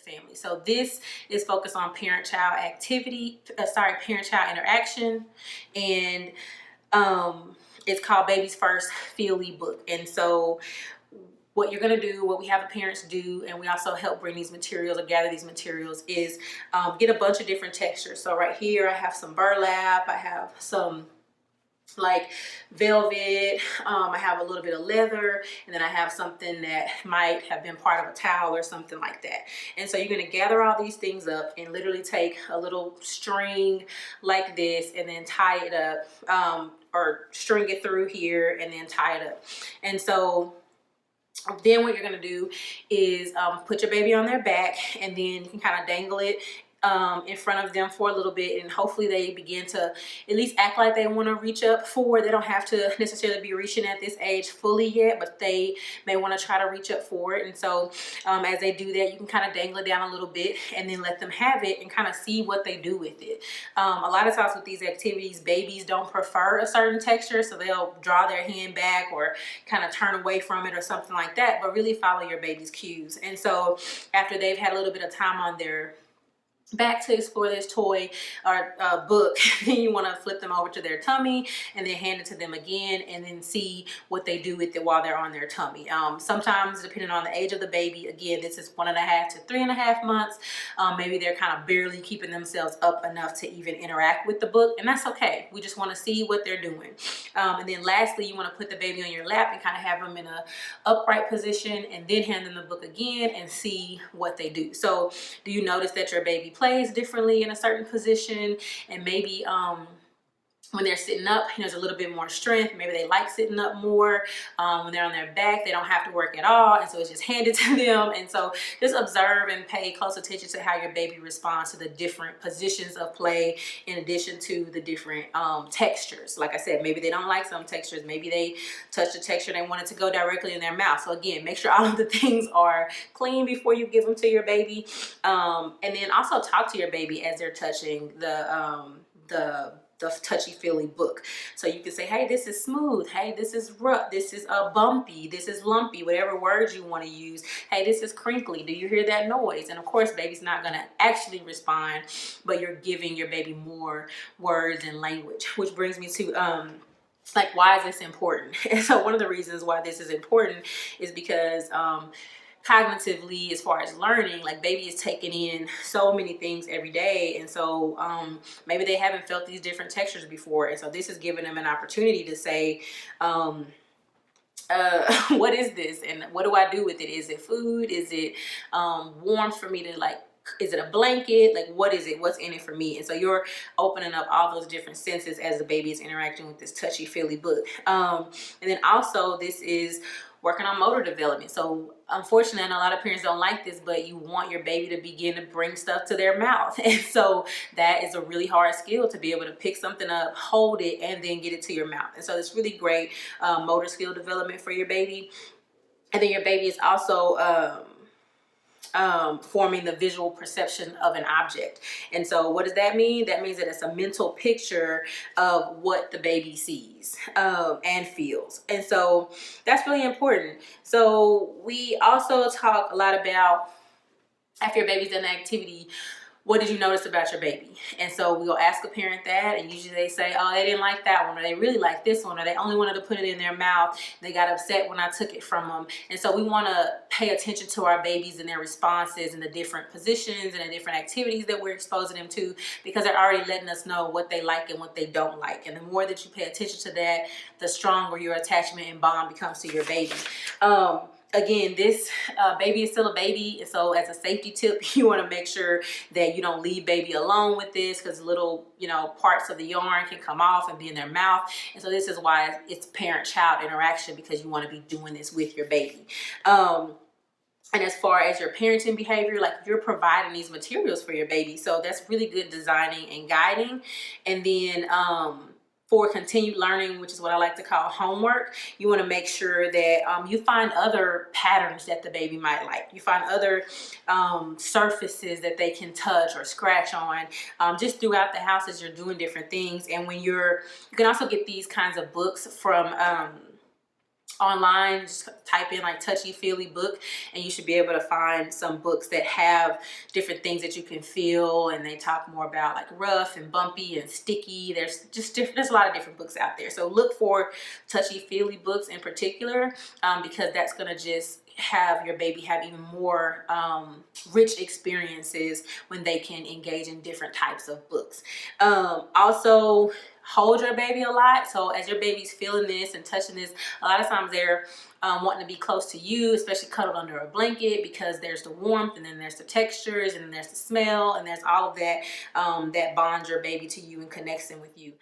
family. So this is focused on parent-child parent-child interaction, and it's called Baby's First Feely Book. And so what you're going to do, what we have the parents do, and we also help bring these materials or gather these materials, is get a bunch of different textures. So right here I have some burlap, I have some like velvet, I have a little bit of leather, and then I have something that might have been part of a towel or something like that. And so you're going to gather all these things up and literally take a little string like this and then tie it up, or string it through here and then tie it up. And so then what you're going to do is put your baby on their back, and then you can kind of dangle it in front of them for a little bit, and hopefully they begin to at least act like they want to reach up forward. They don't have to necessarily be reaching at this age fully yet, but they may want to try to reach up forward. And so as they do that, you can kind of dangle it down a little bit and then let them have it and kind of see what they do with it. A lot of times with these activities, babies don't prefer a certain texture, so they'll draw their hand back or kind of turn away from it or something like that, but really follow your baby's cues. And so after they've had a little bit of time on their back to explore this toy or book, then you want to flip them over to their tummy and then hand it to them again, and then see what they do with it while they're on their tummy. Sometimes, depending on the age of the baby, again, this is 1.5 to 3.5 months, maybe they're kind of barely keeping themselves up enough to even interact with the book, and that's okay. We just want to see what they're doing. And then lastly, you want to put the baby on your lap and kind of have them in a upright position, and then hand them the book again and see what they do. So do you notice that your baby plays differently in a certain position, and maybe when they're sitting up, there's a little bit more strength. Maybe they like sitting up more. When they're on their back, they don't have to work at all, and so it's just handed to them. And so just observe and pay close attention to how your baby responds to the different positions of play, in addition to the different textures. Like I said, maybe they don't like some textures. Maybe they touch a texture and they want it to go directly in their mouth. So again, make sure all of the things are clean before you give them to your baby. And then also talk to your baby as they're touching the touchy-feely book. So you can say, hey, this is smooth. Hey, this is rough. This is bumpy. This is lumpy. Whatever words you want to use. Hey, this is crinkly. Do you hear that noise? And of course, baby's not going to actually respond, but you're giving your baby more words and language, which brings me to like, why is this important? And so one of the reasons why this is important is because cognitively, as far as learning, like, baby is taking in so many things every day, and so maybe they haven't felt these different textures before, and so this is giving them an opportunity to say, what is this, and what do I do with it? Is it food? Is it warm for me to, like, is it a blanket? Like, what is it? What's in it for me? And so you're opening up all those different senses as the baby is interacting with this touchy-feely book. And then also, this is working on motor development. So unfortunately, I know a lot of parents don't like this, but you want your baby to begin to bring stuff to their mouth. And so that is a really hard skill, to be able to pick something up, hold it, and then get it to your mouth. And so it's really great motor skill development for your baby. And then your baby is also forming the visual perception of an object. And so what does that mean? That means that it's a mental picture of what the baby sees and feels. And so that's really important. So we also talk a lot about, after your baby's done the activity, what did you notice about your baby? And so we'll ask a parent that, and usually they say, oh, they didn't like that one, or they really like this one, or they only wanted to put it in their mouth. They got upset when I took it from them. And so we want to pay attention to our babies and their responses and the different positions and the different activities that we're exposing them to, because they're already letting us know what they like and what they don't like. And the more that you pay attention to that, the stronger your attachment and bond becomes to your baby. Again, this baby is still a baby, and so as a safety tip, you want to make sure that you don't leave baby alone with this, because little, parts of the yarn can come off and be in their mouth. And so this is why it's parent-child interaction, because you want to be doing this with your baby. And as far as your parenting behavior, like, you're providing these materials for your baby, so that's really good designing and guiding. And then for continued learning, which is what I like to call homework, you want to make sure that you find other patterns that the baby might like. You find other surfaces that they can touch or scratch on, just throughout the house as you're doing different things. And when you can also get these kinds of books from online, just type in like touchy feely book, and you should be able to find some books that have different things that you can feel, and they talk more about like rough and bumpy and sticky. There's just different, there's a lot of different books out there, so look for touchy feely books in particular, because that's going to just have your baby have even more rich experiences when they can engage in different types of books. Also, hold your baby a lot. So as your baby's feeling this and touching this, a lot of times they're wanting to be close to you, especially cuddled under a blanket, because there's the warmth, and then there's the textures, and then there's the smell, and there's all of that that bonds your baby to you and connects them with you.